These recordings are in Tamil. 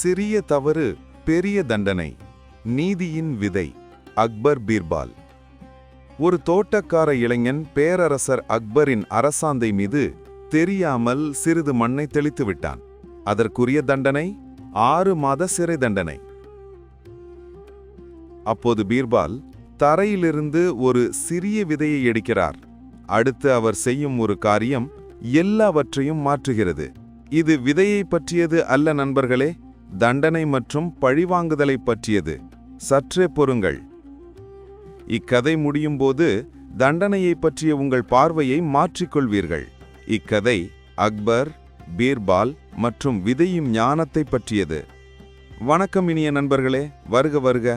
சிறிய தவறு பெரிய தண்டனை. நீதியின் விதை. அக்பர் பீர்பால். ஒரு தோட்டக்கார இளைஞன் பேரரசர் அக்பரின் அரசாந்தை மீது தெரியாமல் சிறிது மண்ணை தெளித்து விட்டான். அதற்குரிய தண்டனை 6 மாத சிறை தண்டனை. அப்போது பீர்பால் தரையிலிருந்து ஒரு சிறிய விதையை எடுக்கிறார். அடுத்து அவர் செய்யும் ஒரு காரியம் எல்லாவற்றையும் மாற்றுகிறது. இது விதையை பற்றியது அல்ல நண்பர்களே, தண்டனை மற்றும் பழிவாங்குதலை பற்றியது. சற்றே பொறுங்கள். இக்கதை முடியும் போது தண்டனையை பற்றிய உங்கள் பார்வையை மாற்றிக்கொள்வீர்கள். இக்கதை அக்பர், பீர்பால் மற்றும் விதையும் ஞானத்தை பற்றியது. வணக்கம் இனிய நண்பர்களே, வருக வருக.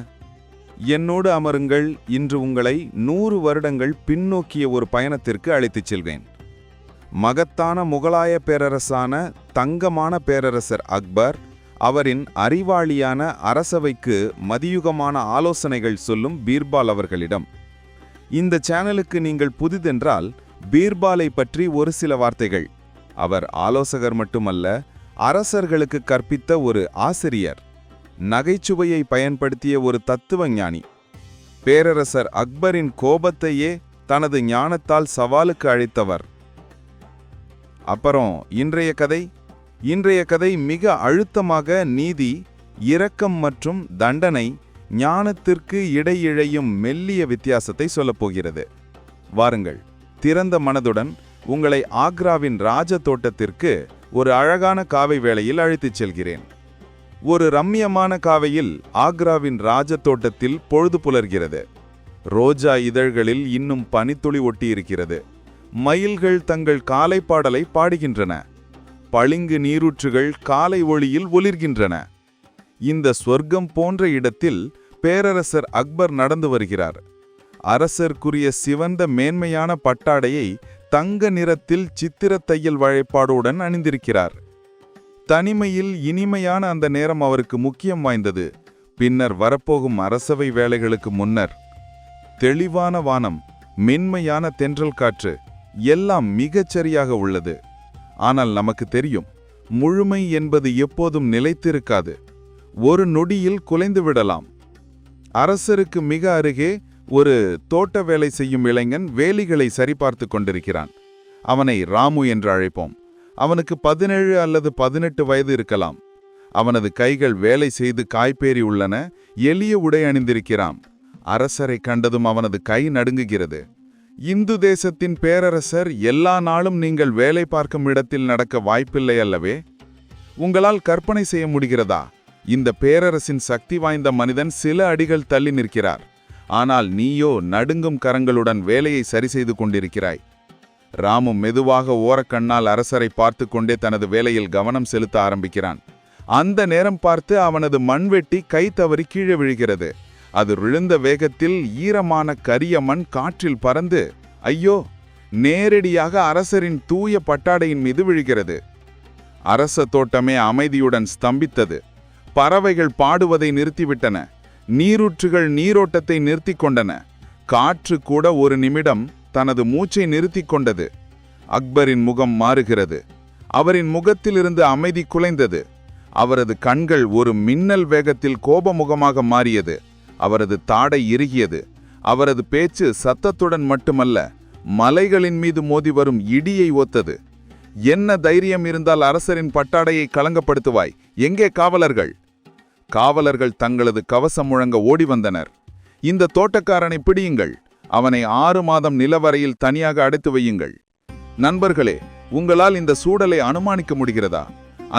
என்னோடு அமருங்கள். இன்று உங்களை 100 வருடங்கள் பின்னோக்கிய ஒரு பயணத்திற்கு அழைத்துச் செல்வேன். மகத்தான முகலாய பேரரசான தங்கமான பேரரசர் அக்பர், அவரின் அறிவாளியான அரசவைக்கு மதியுகமான ஆலோசனைகள் சொல்லும் பீர்பால் அவர்களிடம். இந்த சேனலுக்கு நீங்கள் புதிதென்றால் பீர்பாலை பற்றி ஒரு சில வார்த்தைகள். அவர் ஆலோசகர் மட்டுமல்ல, அரசர்களுக்கு கற்பித்த ஒரு ஆசிரியர், நகைச்சுவையை பயன்படுத்திய ஒரு தத்துவஞானி. பேரரசர் அக்பரின் கோபத்தையே தனது ஞானத்தால் சவாலுக்கு அழைத்தவர். அப்புறம் இன்றைய கதை மிக அழுத்தமாக நீதி, இரக்கம் மற்றும் தண்டனை, ஞானத்திற்கு இடையிழையும் மெல்லிய வித்தியாசத்தை சொல்லப்போகிறது. வாருங்கள், திறந்த மனதுடன் உங்களை ஆக்ராவின் ராஜ தோட்டத்திற்கு ஒரு அழகான காவை வேளையில் அழைத்துச் செல்கிறேன். ஒரு ரம்மியமான காவையில் ஆக்ராவின் ராஜ தோட்டத்தில் பொழுது புலர்கிறது. ரோஜா இதழ்களில் இன்னும் பனித்துளி ஒட்டியிருக்கிறது. மயில்கள் தங்கள் காலை பாடலை பாடுகின்றன. பளிங்கு நீரூற்றுகள் காலை ஒளியில் ஒளிர்கின்றன. இந்த சொர்க்கம் போன்ற இடத்தில் பேரரசர் அக்பர் நடந்து வருகிறார். அரசர்க்குரிய சிவந்த மேன்மையான பட்டாடையை தங்க நிறத்தில் சித்திர தையல் வழைப்பாடுடன் அணிந்திருக்கிறார். தனிமையில் இனிமையான அந்த நேரம் அவருக்கு முக்கியம் வாய்ந்தது. பின்னர் வரப்போகும் அரசவை வேலைகளுக்கு முன்னர் தெளிவான வானம், மென்மையான தென்றல் காற்று, எல்லாம் மிகச்சரியாக உள்ளது. ஆனால் நமக்கு தெரியும், முழுமை என்பது எப்போதும் நிலைத்திருக்காது. ஒரு நொடியில் குலைந்து விடலாம். அரசருக்கு மிக அருகே ஒரு தோட்ட வேலை செய்யும் இளைஞன் வேலிகளை சரிபார்த்து கொண்டிருக்கிறான். அவனை ராமு என்று அழைப்போம். அவனுக்கு 17 அல்லது 18 வயது இருக்கலாம். அவனது கைகள் வேலை செய்து காய்பேறி உள்ளன. எளிய உடை அணிந்திருக்கிறான். அரசரை கண்டதும் அவனது கை நடுங்குகிறது. இந்து தேசத்தின் பேரரசர் எல்லா நாளும் நீங்கள் வேலை பார்க்கும் இடத்தில் நடக்க வாய்ப்பில்லை அல்லவே? உங்களால் கற்பனை செய்ய முடிகிறதா? இந்த பேரரசின் சக்தி வாய்ந்த மனிதன் சில அடிகள் தள்ளி நிற்கிறார். ஆனால் நீயோ நடுங்கும் கரங்களுடன் வேலையை சரி செய்து கொண்டிருக்கிறாய். ராமு மெதுவாக ஓரக்கண்ணால் அரசரை பார்த்து கொண்டே தனது வேலையில் கவனம் செலுத்த ஆரம்பிக்கிறான். அந்த நேரம் பார்த்து அவனது மண்வெட்டி கை தவறி கீழே விழுகிறது. அது விழுந்த வேகத்தில் ஈரமான கரிய மண் காற்றில் பறந்து, ஐயோ, நேரடியாக அரசரின் தூய பட்டாடையின் மீது விழுகிறது. அரச தோட்டமே அமைதியுடன் ஸ்தம்பித்தது. பறவைகள் பாடுவதை நிறுத்திவிட்டன. நீரூற்றுகள் நீரோட்டத்தை நிறுத்தி கொண்டன. காற்று கூட ஒரு நிமிடம் தனது மூச்சை நிறுத்தி கொண்டது. அக்பரின் முகம் மாறுகிறது. அவரின் முகத்திலிருந்து அமைதி குலைந்தது. அவரது கண்கள் ஒரு மின்னல் வேகத்தில் கோபமுகமாக மாறியது. அவரது தாடை இறுகியது. அவரது பேச்சு சத்தத்துடன் மட்டுமல்ல, மலைகளின் மீது மோதி வரும் இடியை ஒத்தது. என்ன தைரியம் இருந்தால் அரசரின் பட்டாடையை களங்கப்படுத்துவாய்? எங்கே காவலர்கள்? காவலர்கள் தங்களது கவசம் முழங்க ஓடி வந்தனர். இந்த தோட்டக்காரனை பிடியுங்கள். அவனை 6 மாதம் நிலவரையில் தனியாக அடைத்து வையுங்கள். நண்பர்களே, உங்களால் இந்த சூழலை அனுமானிக்க முடிகிறதா?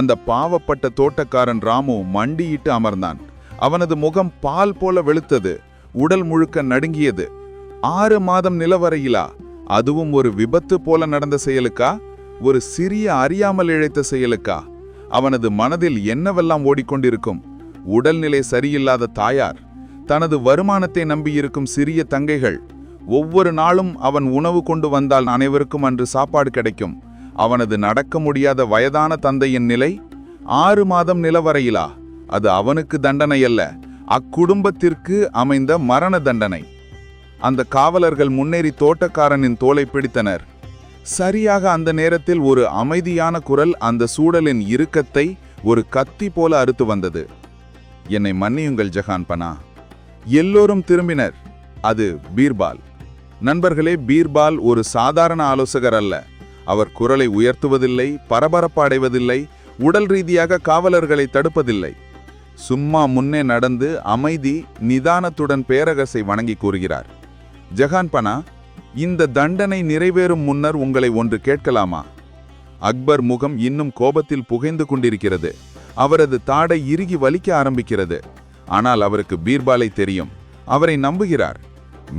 அந்த பாவப்பட்ட தோட்டக்காரன் ராமு மண்டியிட்டு அமர்ந்தான். அவனது முகம் பால் போல வெளுத்தது. உடல் முழுக்க நடுங்கியது. 6 மாதம் நிலவரையிலா? அதுவும் ஒரு விபத்து போல நடந்த செயலுக்கா? ஒரு சிறிய அறியாமல் இழைத்த செயலுக்கா? அவனது மனதில் என்னவெல்லாம் ஓடிக்கொண்டிருக்கும்? உடல்நிலை சரியில்லாத தாயார், தனது வருமானத்தை நம்பியிருக்கும் சிறிய தங்கைகள். ஒவ்வொரு நாளும் அவன் உணவு கொண்டு வந்தால் அனைவருக்கும் அன்று சாப்பாடு கிடைக்கும். அவனது நடக்க முடியாத வயதான தந்தையின் நிலை? 6 மாதம் நிலவரையிலா? அது அவனுக்கு தண்டனை அல்ல, அக்குடும்பத்திற்கு அமைந்த மரண தண்டனை. அந்த காவலர்கள் முன்னேறி தோட்டக்காரனின் தோலை பிடித்தனர். சரியாக அந்த நேரத்தில் ஒரு அமைதியான குரல் அந்த சூழலின் இறுக்கத்தை ஒரு கத்தி போல அறுத்து வந்தது. என்னை மன்னியுங்கள் ஜஹான்பனா. எல்லோரும் திரும்பினர். அது பீர்பால். நண்பர்களே, பீர்பால் ஒரு சாதாரண ஆலோசகர் அல்ல. அவர் குரலை உயர்த்துவதில்லை, பரபரப்பு அடைவதில்லை, உடல் ரீதியாக காவலர்களை தடுப்பதில்லை. சும்மா முன்னே நடந்து அமைதி நிதானத்துடன் பேரரசை வணங்கி கூறுகிறார். ஜஹான்பனா, இந்த தண்டனை நிறைவேறும் முன்னர் உங்களை ஒன்று கேட்கலாமா? அக்பர் முகம் இன்னும் கோபத்தில் புகைந்து கொண்டிருக்கிறது. அவரது தாடை இறுகி வலிக்க ஆரம்பிக்கிறது. ஆனால் அவருக்கு பீர்பாலை தெரியும். அவரை நம்புகிறார்.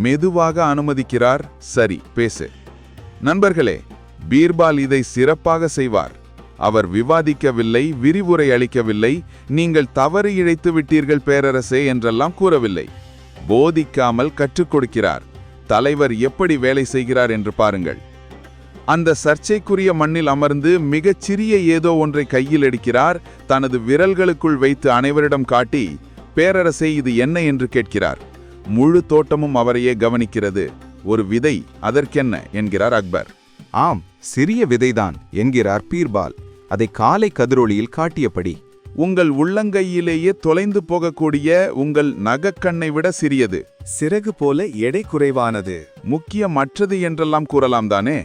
மெதுவாக அனுமதிக்கிறார். சரி, பேசு. நண்பர்களே, பீர்பால் இதை சிறப்பாக செய்வார். அவர் விவாதிக்கவில்லை, விரிவுரை அளிக்கவில்லை, நீங்கள் தவறு இழைத்து விட்டீர்கள் பேரரசே என்றெல்லாம் கூறவில்லை. போதிக்காமல் கற்றுக் கொடுக்கிறார். தலைவர் எப்படி வேலை செய்கிறார் என்று பாருங்கள். அந்த சர்ச்சைக்குரிய மண்ணில் அமர்ந்து மிகச் சிறிய ஏதோ ஒன்றை கையில் எடுக்கிறார். தனது விரல்களுக்குள் வைத்து அனைவரிடம் காட்டி, பேரரசே இது என்ன என்று கேட்கிறார். முழு தோட்டமும் அவரையே கவனிக்கிறது. ஒரு விதை, அதற்கென்ன என்கிறார் அக்பர். ஆம், சிறிய விதைதான் என்கிறார் பீர்பால், அதை காலை கதிரொளியில் காட்டியபடி. உங்கள் உள்ளங்கையிலேயே தொலைந்து போகக்கூடிய உங்கள் நகக்கண்ணை விட சிறியது, சிறகு போல எடை குறைவானது, முக்கியமற்றது என்றெல்லாம் கூறலாம் தானே?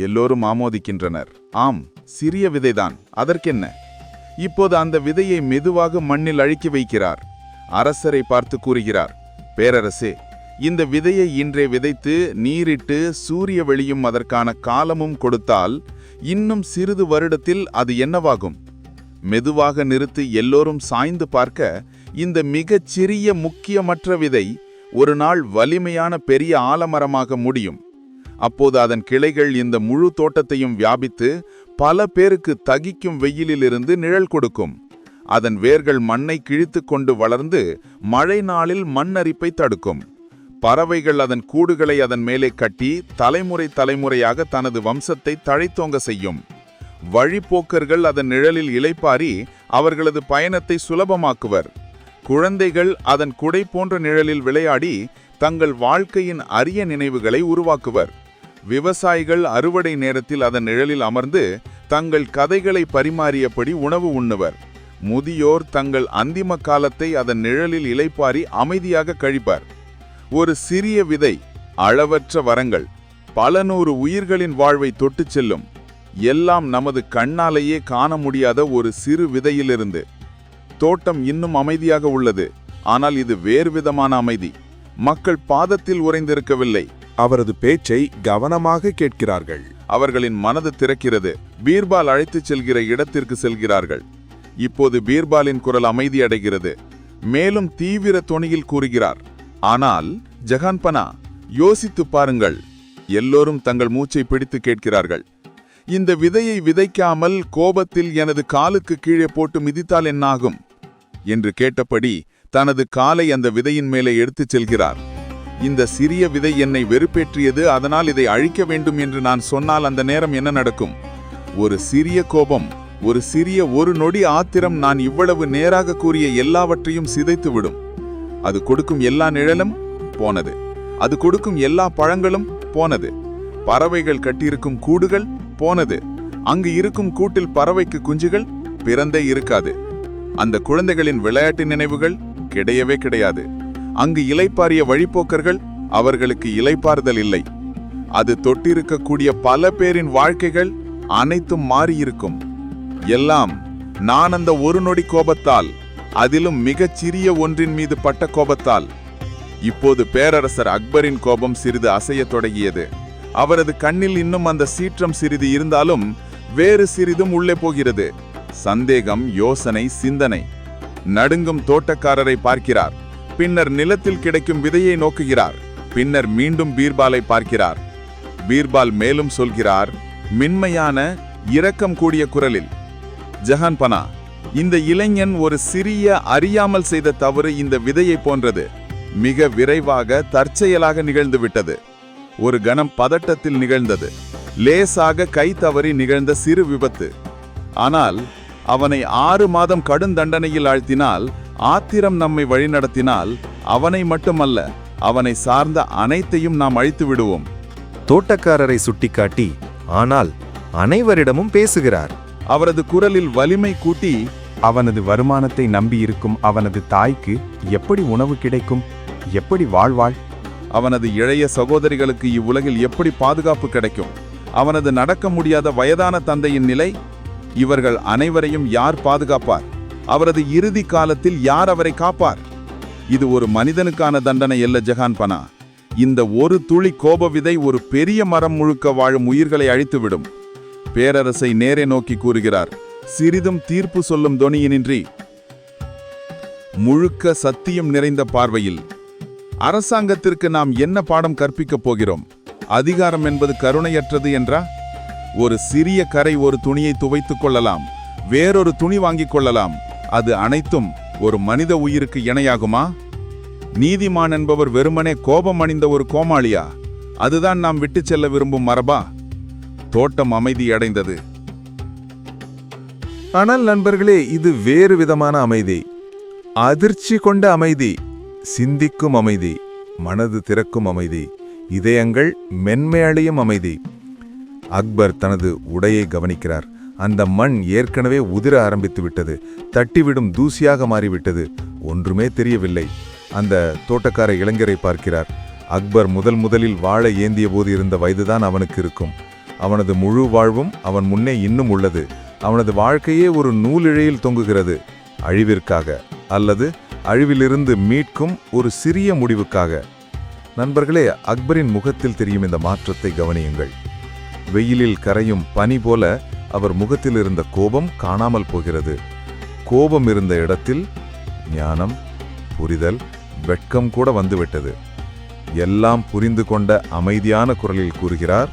எல்லோரும் ஆமோதிக்கின்றனர். ஆம், சிறிய விதைதான், அதற்கென்ன? இப்போது அந்த விதையை மெதுவாக மண்ணில் அழுக்கி வைக்கிறார். அரசரை பார்த்து கூறுகிறார், பேரரசே, இந்த விதையை இன்றே விதைத்து நீரிட்டு சூரிய வெளியும் அதற்கான காலமும் கொடுத்தால் இன்னும் சிறிது வருடத்தில் அது என்னவாகும்? மெதுவாக நிறுத்தி எல்லோரும் சாய்ந்து பார்க்க, இந்த மிகச் சிறிய முக்கியமற்ற விதை ஒரு நாள் வலிமையான பெரிய ஆலமரமாக முடியும். அப்போது அதன் கிளைகள் இந்த முழு தோட்டத்தையும் வியாபித்து பல பேருக்கு தகிக்கும் வெயிலிலிருந்து நிழல் கொடுக்கும். அதன் வேர்கள் மண்ணை கிழித்து கொண்டு வளர்ந்து மழை நாளில் மண்ணரிப்பை தடுக்கும். பறவைகள் அதன் கூடுகளை அதன் மேலே கட்டி தலைமுறை தலைமுறையாக தனது வம்சத்தை தழைத்தோங்க செய்யும். வழிப்போக்கர்கள் அதன் நிழலில் இளைப்பாரி அவர்களது பயணத்தை சுலபமாக்குவர். குழந்தைகள் அதன் குடை போன்ற நிழலில் விளையாடி தங்கள் வாழ்க்கையின் அரிய நினைவுகளை உருவாக்குவர். விவசாயிகள் அறுவடை நேரத்தில் அதன் நிழலில் அமர்ந்து தங்கள் கதைகளை பரிமாறியபடி உணவு உண்ணுவர். முதியோர் தங்கள் அந்திம காலத்தை அதன் நிழலில் இளைப்பாரி அமைதியாக கழிப்பர். ஒரு சிறிய விதை, அளவற்ற வரங்கள், பல நூறு உயிர்களின் வாழ்வை தொட்டுச் செல்லும். எல்லாம் நமது கண்ணாலேயே காண முடியாத ஒரு சிறு விதையிலிருந்து. தோட்டம் இன்னும் அமைதியாக உள்ளது. ஆனால் இது வேறு விதமான அமைதி. மக்கள் பாதத்தில் உறைந்திருக்கவில்லை. அவரது பேச்சை கவனமாக கேட்கிறார்கள். அவர்களின் மனது திறக்கிறது. பீர்பால் அழைத்துச் செல்கிற இடத்திற்கு செல்கிறார்கள். இப்போது பீர்பாலின் குரல் அமைதி அடைகிறது. மேலும் தீவிர தொனியில் கூறுகிறார், ஆனால் ஜஹான்பனா, யோசித்து பாருங்கள். எல்லோரும் தங்கள் மூச்சை பிடித்து கேட்கிறார்கள். இந்த விதையை விதைக்காமல் கோபத்தில் எனது காலுக்கு கீழே போட்டு மிதித்தால் என்னாகும் என்று கேட்டபடி தனது காலை அந்த விதையின் மேலே எடுத்துச் செல்கிறார். இந்த சிறிய விதை என்னை வெறுப்பேற்றியது, அதனால் இதை அழிக்க வேண்டும் என்று நான் சொன்னால் அந்த நேரம் என்ன நடக்கும்? ஒரு சிறிய கோபம், ஒரு சிறிய ஒரு நொடி ஆத்திரம் நான் இவ்வளவு நேராக கூறிய எல்லாவற்றையும் சிதைத்துவிடும். அது கொடுக்கும் எல்லா நிழலும் போனது. அது கொடுக்கும் எல்லா பழங்களும் போனது. பறவைகள் கட்டியிருக்கும் கூடுகள் போனது. அங்கு இருக்கும் கூட்டில் பறவைக்கு குஞ்சுகள் பிறந்தே இருக்காது. அந்த குழந்தைகளின் விளையாட்டு நினைவுகள் கிடையவே கிடையாது. அங்கு இளைப்பாறிய வழிப்போக்கர்கள், அவர்களுக்கு இளைப்பாறுதல் இல்லை. அது தொட்டிருக்கக்கூடிய பல பேரின் வாழ்க்கைகள் அனைத்தும் மாறியிருக்கும். எல்லாம் நான் அந்த ஒரு நொடி கோபத்தால், அதிலும் மிகச் சிறிய ஒன்றின் மீது பட்ட கோபத்தால். இப்போது பேரரசர் அக்பரின் கோபம் சிறிது அசையத் தொடங்கியது. அவரது கண்ணில் இன்னும் அந்த சீற்றம் சிறிது இருந்தாலும் வேறு சிறிதும் உள்ளே போகிறது. சந்தேகம், யோசனை, சிந்தனை. நடுங்கும் தோட்டக்காரரை பார்க்கிறார். பின்னர் நிலத்தில் கிடைக்கும் விதையை நோக்குகிறார். பின்னர் மீண்டும் பீர்பாலை பார்க்கிறார். பீர்பால் மேலும் சொல்கிறார், மென்மையான இரக்கம் கூடிய குரலில், ஜஹான்பனா, இந்த இளைஞன் ஒரு சிறிய அறியாமல் செய்த தவறு இந்த விதையை போன்றது. மிக விரைவாக தற்செயலாக நிகழ்ந்துவிட்டது. ஒரு கணம் பதட்டத்தில் நிகழ்ந்தது. லேசாக கை தவறி நிகழ்ந்த சிறு விபத்து. ஆனால் அவனை 6 மாதம் கடும் தண்டனையில் ஆழ்த்தினால், ஆத்திரம் நம்மை வழிநடத்தினால், அவனை மட்டுமல்ல, அவனை சார்ந்த அனைத்தையும் நாம் அழித்து விடுவோம். தோட்டக்காரரை சுட்டிக்காட்டி, ஆனால் அனைவரிடமும் பேசுகிறார். அவரது குரலில் வலிமை கூட்டி, அவனது வருமானத்தை நம்பியிருக்கும் அவனது தாய்க்கு எப்படி உணவு கிடைக்கும்? எப்படி வாழ்வாள்? அவனது இளைய சகோதரிகளுக்கு இவ்வுலகில் எப்படி பாதுகாப்பு கிடைக்கும்? அவனது நடக்க முடியாத வயதான தந்தையின் நிலை? இவர்கள் அனைவரையும் யார் பாதுகாப்பார்? அவரது இறுதி காலத்தில் யார் அவரை காப்பார்? இது ஒரு மனிதனுக்கான தண்டனை அல்ல ஜஹான்பனா. இந்த ஒரு துளி கோப விதை ஒரு பெரிய மரம் முழுக்க வாழும் உயிர்களை அழித்துவிடும். பேரரசை நேரே நோக்கி கூறுகிறார், சிறிதும் தீர்ப்பு சொல்லும் தொனியினின்றி. முழுக்க சத்தியம் நிறைந்த பார்வையில் அரசாங்கத்திற்கு நாம் என்ன பாடம் கற்பிக்கப் போகிறோம்? அதிகாரம் என்பது கருணையற்றது என்றா? ஒரு சிறிய கரை ஒரு துணியை துவைத்துக் கொள்ளலாம், வேறொரு துணி வாங்கிக் கொள்ளலாம். அது அனைத்தும் ஒரு மனித உயிருக்கு இணையாகுமா? நீதிமான் என்பவர் வெறுமனே கோபம் அணிந்த ஒரு கோமாளியா? அதுதான் நாம் விட்டுச் செல்ல விரும்பும் மரபா? தோட்டம் அமைதியடைந்தது. ஆனால் நண்பர்களே, இது வேறு விதமான அமைதி. அதிர்ச்சி கொண்ட அமைதி, சிந்திக்கும் அமைதி, மனது திறக்கும் அமைதி, இதயங்கள் மென்மையடையும் அமைதி. அக்பர் தனது உடையை கவனிக்கிறார். அந்த மண் ஏற்கனவே உதிர ஆரம்பித்து விட்டது. தட்டிவிடும் தூசியாக மாறிவிட்டது. ஒன்றுமே தெரியவில்லை. அந்த தோட்டக்கார இளைஞரை பார்க்கிறார். அக்பர் முதலில் வாழ ஏந்திய போது இருந்த வயதுதான் அவனுக்கு இருக்கும். அவனது முழு வாழ்வும் அவன் முன்னே இன்னும் உள்ளது. அவனது வாழ்க்கையே ஒரு நூலிழையில் தொங்குகிறது. அழிவிற்காக அல்லது அழிவிலிருந்து மீட்கும் ஒரு சிறிய முடிவுக்காக. நண்பர்களே, அக்பரின் முகத்தில் தெரியும் இந்த மாற்றத்தை கவனியுங்கள். வெயிலில் கரையும் பனி போல அவர் முகத்தில் இருந்த கோபம் காணாமல் போகிறது. கோபம் இருந்த இடத்தில் ஞானம், புரிதல், வெட்கம் கூட வந்துவிட்டது. எல்லாம் புரிந்து கொண்ட அமைதியான குரலில் கூறுகிறார்,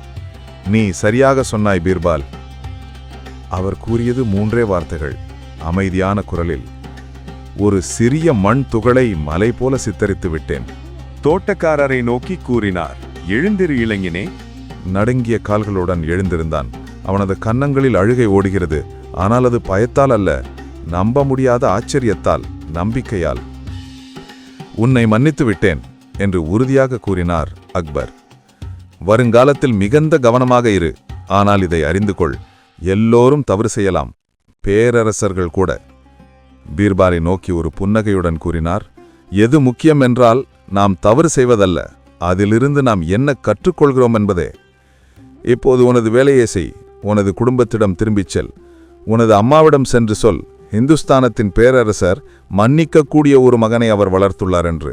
நீ சரியாக சொன்னாய் பீர்பால். அவர் கூறியது 3 வார்த்தைகள். அமைதியான குரலில், ஒரு சிறிய மண் துகளை மலை போல சித்தரித்து விட்டேன். தோட்டக்காரரை நோக்கி கூறினார், எழுந்திரு இளைஞனே. நடுங்கிய கால்களுடன் எழுந்திருந்தான். அவனது கன்னங்களில் அழுகை ஓடுகிறது. ஆனால் அது பயத்தால் அல்ல, நம்ப முடியாத ஆச்சரியத்தால், நம்பிக்கையால். உன்னை மன்னித்து விட்டேன் என்று உறுதியாக கூறினார் அக்பர். வருங்காலத்தில் மிகுந்த கவனமாக இரு. ஆனால் இதை அறிந்து கொள், எல்லோரும் தவறு செய்யலாம், பேரரசர்கள் கூட. பீர்பாலை நோக்கி ஒரு புன்னகையுடன் கூறினார், எது முக்கியம் என்றால் நாம் தவறு செய்வதல்ல, அதிலிருந்து நாம் என்ன கற்றுக்கொள்கிறோம் என்பதே. இப்போது உனது வேலையை செய். உனது குடும்பத்திடம் திரும்பிச் செல். உனது அம்மாவிடம் சென்று சொல், இந்துஸ்தானத்தின் பேரரசர் மன்னிக்கக்கூடிய ஒரு மகனை அவர் வளர்த்துள்ளார் என்று.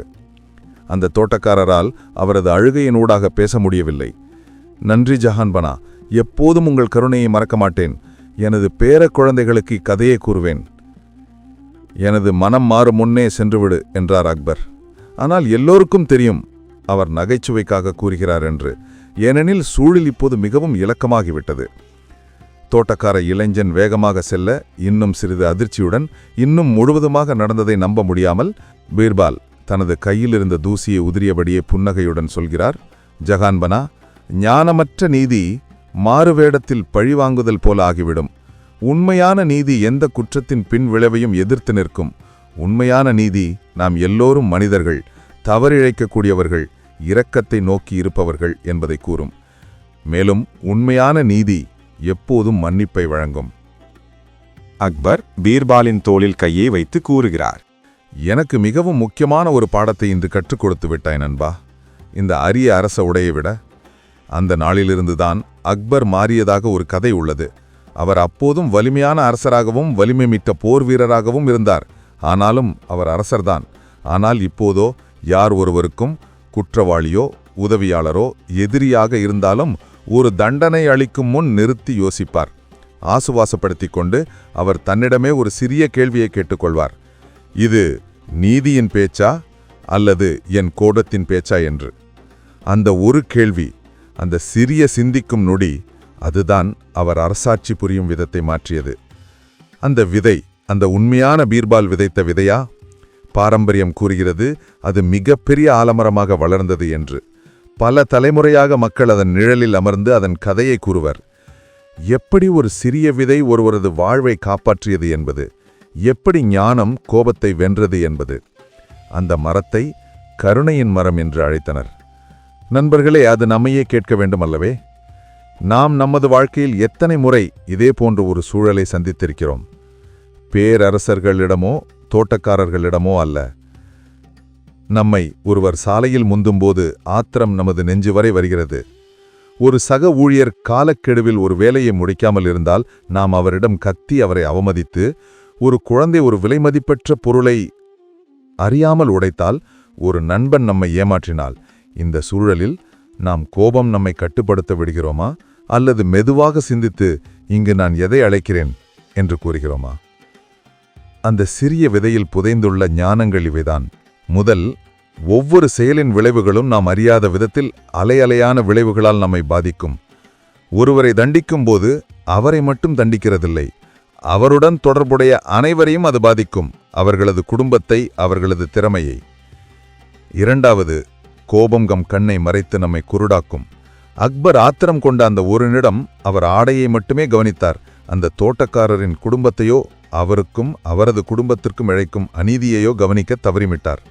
அந்த தோட்டக்காரரால் அவரது அழுகையின் ஊடாக பேச முடியவில்லை. நன்றி ஜஹான்பனா, எப்போதும் உங்கள் கருணையை மறக்க மாட்டேன். எனது பேர குழந்தைகளுக்கு இக்கதையை கூறுவேன். எனது மனம் மாறும் முன்னே சென்றுவிடு என்றார் அக்பர். ஆனால் எல்லோருக்கும் தெரியும் அவர் நகைச்சுவைக்காக கூறுகிறார் என்று. ஏனெனில் சூழல் இப்போது மிகவும் இலக்கமாகிவிட்டது. தோட்டக்கார இளைஞன் வேகமாக செல்ல, இன்னும் சிறிது அதிர்ச்சியுடன், இன்னும் முழுவதுமாக நடந்ததை நம்ப முடியாமல், பீர்பால் தனது கையில் இருந்த தூசியை உதிரியபடியே புன்னகையுடன் சொல்கிறார், ஜஹான்பனா, ஞானமற்ற நீதி மாறுவேடத்தில் பழிவாங்குதல் போல ஆகிவிடும். உண்மையான நீதி எந்த குற்றத்தின் பின் விளைவையும் எதிர்த்து நிற்கும். உண்மையான நீதி நாம் எல்லோரும் மனிதர்கள், தவறிழைக்கக்கூடியவர்கள், இரக்கத்தை நோக்கி இருப்பவர்கள் என்பதை கூறும். மேலும் உண்மையான நீதி எப்போதும் மன்னிப்பை வழங்கும். அக்பர் பீர்பாலின் தோளில் கையை வைத்து கூறுகிறார், எனக்கு மிகவும் முக்கியமான ஒரு பாடத்தை இன்று கற்றுக் கொடுத்து விட்டாய் நண்பா. இந்த அரிய அரச உடையை விட. அந்த நாளிலிருந்துதான் அக்பர் மாறியதாக ஒரு கதை உள்ளது. அவர் அப்போதும் வலிமையான அரசராகவும் வலிமை மிக்க போர் வீரராகவும் இருந்தார். ஆனாலும் அவர் அரசர்தான். ஆனால் இப்போதோ யார் ஒருவருக்கும் குற்றவாளியோ உதவியாளரோ எதிரியாக இருந்தாலும் ஒரு தண்டனை அளிக்கும் முன் நிறுத்தி யோசிப்பார். ஆசுவாசப்படுத்திக் கொண்டு அவர் தன்னிடமே ஒரு சிறிய கேள்வியை கேட்டுக்கொள்வார், இது நீதியின் பேச்சா அல்லது என் கோபத்தின் பேச்சா என்று. அந்த ஒரு கேள்வி, அந்த சிறிய சிந்திக்கும் நொடி, அதுதான் அவர் அரசாட்சி புரியும் விதத்தை மாற்றியது. அந்த விதை, அந்த உண்மையான பீர்பால் விதைத்த விதையா? பாரம்பரியம் கூறுகிறது அது மிகப்பெரிய ஆலமரமாக வளர்ந்தது என்று. பல தலைமுறையாக மக்கள் அதன் நிழலில் அமர்ந்து அதன் கதையை கூறுவர். எப்படி ஒரு சிறிய விதை ஒருவரது வாழ்வை காப்பாற்றியது என்பது, எப்படி ஞானம் கோபத்தை வென்றது என்பது. அந்த மரத்தை கருணையின் மரம் என்று அழைத்தனர். நண்பர்களே, அது நம்மையே கேட்க வேண்டும் அல்லவே? நாம் நமது வாழ்க்கையில் எத்தனை முறை இதே போன்ற ஒரு சூழலை சந்தித்திருக்கிறோம்? பேரரசர்களிடமோ தோட்டக்காரர்களிடமோ அல்ல. நம்மை ஒருவர் சாலையில் முந்தும்போது ஆத்திரம் நமது நெஞ்சு வரை வருகிறது. ஒரு சக ஊழியர் காலக்கெடுவில் ஒரு வேலையை முடிக்காமல் இருந்தால் நாம் அவரிடம் கத்தி அவரை அவமதித்து, ஒரு குழந்தை ஒரு விலைமதிப்பற்ற பொருளை அறியாமல் உடைத்தால், ஒரு நண்பன் நம்மை ஏமாற்றினால், இந்த சூழலில் நாம் கோபம் நம்மை கட்டுப்படுத்த விடுகிறோமா, அல்லது மெதுவாக சிந்தித்து இங்கு நான் எதை அழைக்கிறேன் என்று கூறுகிறோமா? அந்த சிறிய விதையில் புதைந்துள்ள ஞானங்கள் இவைதான். முதல், ஒவ்வொரு செயலின் விளைவுகளும் நாம் அறியாத விதத்தில் அலையலையான விளைவுகளால் நம்மை பாதிக்கும். ஒருவரை தண்டிக்கும்போது அவரை மட்டும் தண்டிக்கிறதில்லை, அவருடன் தொடர்புடைய அனைவரையும் அது பாதிக்கும், அவர்களது குடும்பத்தை, அவர்களது திறமையை. இரண்டாவது, கோபம் கண்ணை மறைத்து நம்மை குருடாக்கும். அக்பர் ஆத்திரம் கொண்ட அந்த ஒரு நிமிடம் அவர் ஆடையை மட்டுமே கவனித்தார். அந்த தோட்டக்காரரின் குடும்பத்தையோ அவருக்கும் அவரது குடும்பத்திற்கும் இழைக்கும் அநீதியையோ கவனிக்க தவறிவிட்டார்.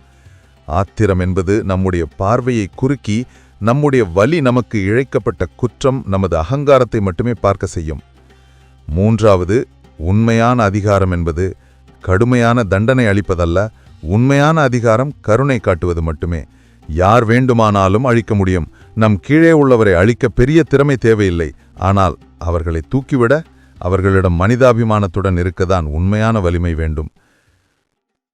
ஆத்திரம் என்பது நம்முடைய பார்வையை குறுக்கி நம்முடைய வலி, நமக்கு இழைக்கப்பட்ட குற்றம், நமது அகங்காரத்தை மட்டுமே பார்க்க செய்யும். மூன்றாவது, உண்மையான அதிகாரம் என்பது கடுமையான தண்டனை அளிப்பதல்ல. உண்மையான அதிகாரம் கருணை காட்டுவது மட்டுமே. யார் வேண்டுமானாலும் அழிக்க முடியும். நம் கீழே உள்ளவரை அழிக்க பெரிய திறமை தேவையில்லை. ஆனால் அவர்களை தூக்கிவிட, அவர்களிடம் மனிதாபிமானத்துடன் இருக்கத்தான் உண்மையான வலிமை வேண்டும்.